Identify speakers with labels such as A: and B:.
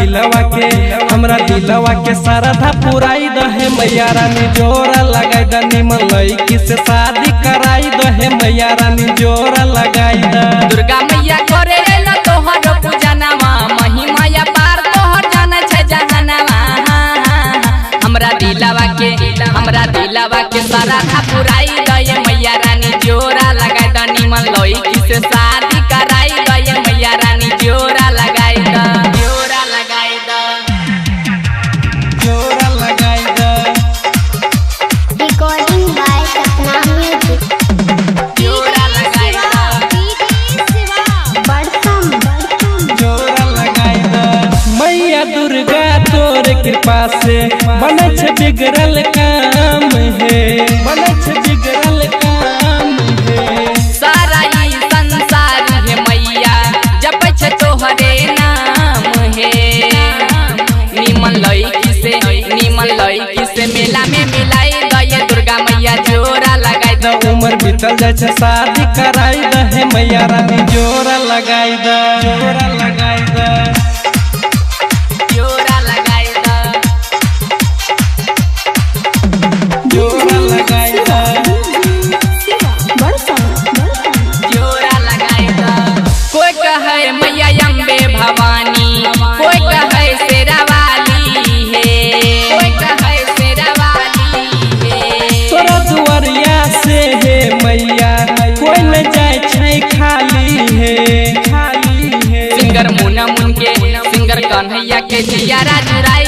A: दिलवा के सारधा पुराई दहे मैया रानी जोरा लगाई द निमन लईकी से शादी कराई दहे मैया रानी जोरा लगाई द।
B: दुर्गा मैया करे न तोहर पूजनवा महिमा या पार तोहर जाने छे जहनवा। हमरा दिलवा के सारधा पुराई दहे मैया रानी जोरा लगाई द निमन लईकी से शादी कराई दहे मैया रानी जोरा लगाई द।
A: दुर्गा तोर कृपा से बने छे बिगड़ल काम है, बने छे बिगड़ल काम है।
B: सारा ई संसार है मैया जप छे तोहरे नाम है। निमन लईकी से मेला में मिलाई दये दुर्गा मैया जोरा लगाई द।
A: उम्र बीतल जाय छे शादी कराई दहे मैया रानी जोरा लगाई द। जोरा लगाई द।
B: कोई कहे मैया अम्बे भवानी, कोई कहे शेरावाली है, कोई कहे शेरावाली है।
A: तोरा दुआरिया से है मैया कोई न जाय छै खाली है, खाली है।
B: सिंगर मुना मुन के सिंगर कन्हैया के जियारा जुराई